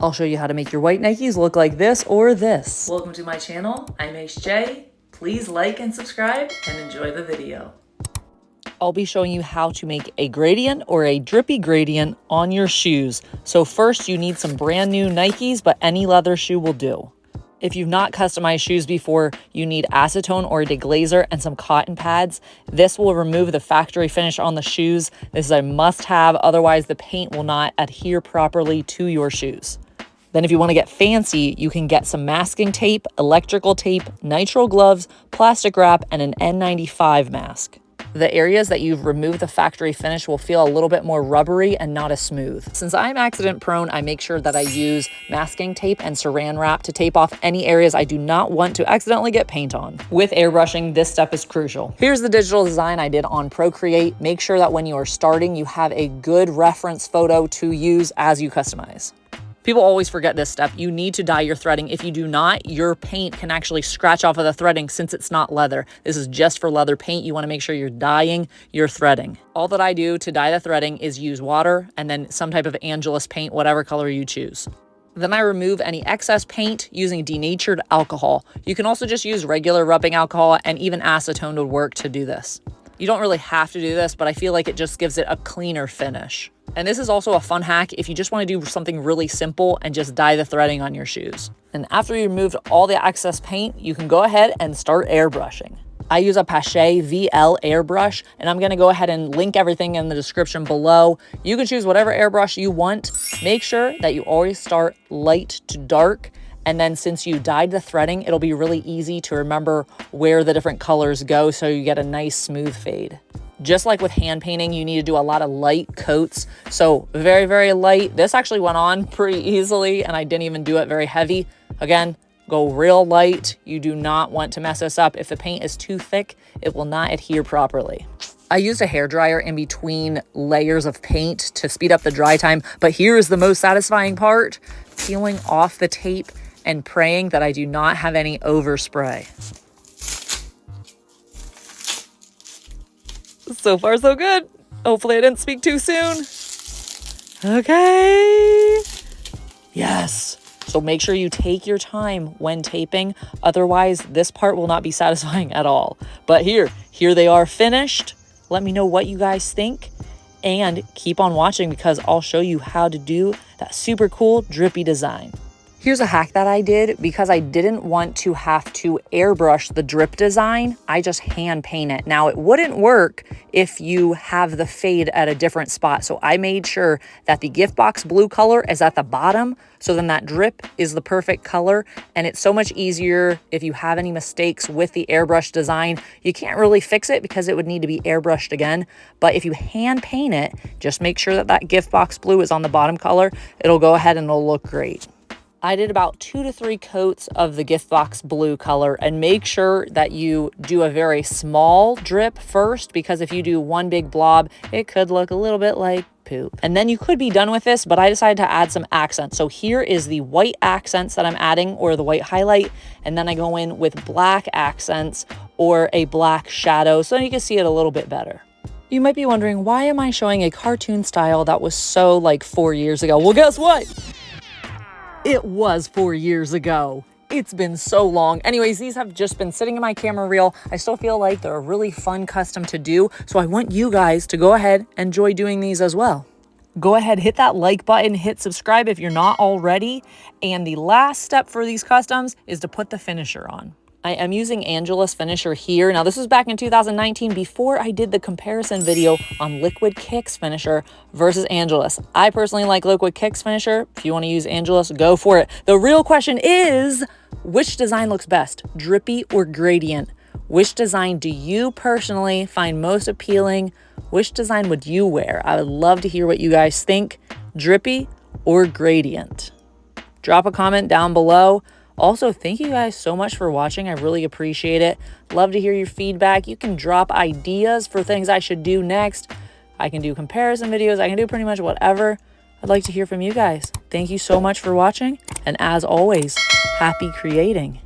I'll show you how to make your white Nikes look like this or this. Welcome to my channel. I'm HJ. Please like and subscribe and enjoy the video. I'll be showing you how to make a gradient or a drippy gradient on your shoes. So first you need some brand new Nikes, but any leather shoe will do. If you've not customized shoes before, you need acetone or a deglazer and some cotton pads. This will remove the factory finish on the shoes. This is a must-have, otherwise the paint will not adhere properly to your shoes. Then if you want to get fancy, you can get some masking tape, electrical tape, nitrile gloves, plastic wrap, and an N95 mask. The areas that you've removed the factory finish will feel a little bit more rubbery and not as smooth. Since I'm accident prone, I make sure that I use masking tape and saran wrap to tape off any areas I do not want to accidentally get paint on. With airbrushing, this step is crucial. Here's the digital design I did on Procreate. Make sure that when you are starting, you have a good reference photo to use as you customize. People always forget this step. You need to dye your threading. If you do not, your paint can actually scratch off of the threading since it's not leather. This is just for leather paint. You want to make sure you're dyeing your threading. All that I do to dye the threading is use water and then some type of Angelus paint, whatever color you choose. Then I remove any excess paint using denatured alcohol. You can also just use regular rubbing alcohol, and even acetone would work to do this. You don't really have to do this, but I feel like it just gives it a cleaner finish. And this is also a fun hack if you just want to do something really simple and just dye the threading on your shoes. And after you removed all the excess paint, you can go ahead and start airbrushing. I use a Pache VL airbrush, and I'm going to go ahead and link everything in the description below. You can choose whatever airbrush you want. Make sure that you always start light to dark. And then since you dyed the threading, it'll be really easy to remember where the different colors go so you get a nice smooth fade. Just like with hand painting, you need to do a lot of light coats. So very, very light. This actually went on pretty easily and I didn't even do it very heavy. Again, go real light. You do not want to mess this up. If the paint is too thick, it will not adhere properly. I used a hairdryer in between layers of paint to speed up the dry time, but here is the most satisfying part: peeling off the tape and praying that I do not have any overspray. So far, so good. Hopefully I didn't speak too soon. Okay. Yes. So make sure you take your time when taping. Otherwise, this part will not be satisfying at all. But here they are finished. Let me know what you guys think. And keep on watching because I'll show you how to do that super cool drippy design. Here's a hack that I did because I didn't want to have to airbrush the drip design. I just hand paint it. Now, it wouldn't work if you have the fade at a different spot. So I made sure that the gift box blue color is at the bottom. So then that drip is the perfect color. And it's so much easier if you have any mistakes with the airbrush design. You can't really fix it because it would need to be airbrushed again. But if you hand paint it, just make sure that that gift box blue is on the bottom color. It'll go ahead and it'll look great. I did about 2 to 3 coats of the gift box blue color, and make sure that you do a very small drip first, because if you do one big blob, it could look a little bit like poop. And then you could be done with this, but I decided to add some accents. So here is the white accents that I'm adding, or the white highlight, and then I go in with black accents or a black shadow so you can see it a little bit better. You might be wondering, why am I showing a cartoon style that was so like 4 years ago? Well, guess what? It was 4 years ago. It's been so long. Anyways, these have just been sitting in my camera reel. I still feel like they're a really fun custom to do, so I want you guys to go ahead and enjoy doing these as well. Go ahead, hit that like button, hit subscribe if you're not already, and the last step for these customs is to put the finisher on. I am using Angelus finisher here. Now, this was back in 2019 before I did the comparison video on Liquid Kicks finisher versus Angelus. I personally like Liquid Kicks finisher. If you want to use Angelus, go for it. The real question is, which design looks best, drippy or gradient? Which design do you personally find most appealing? Which design would you wear? I would love to hear what you guys think, drippy or gradient. Drop a comment down below. Also, thank you guys so much for watching. I really appreciate it. Love to hear your feedback. You can drop ideas for things I should do next. I can do comparison videos. I can do pretty much whatever. I'd like to hear from you guys. Thank you so much for watching. And as always, happy creating.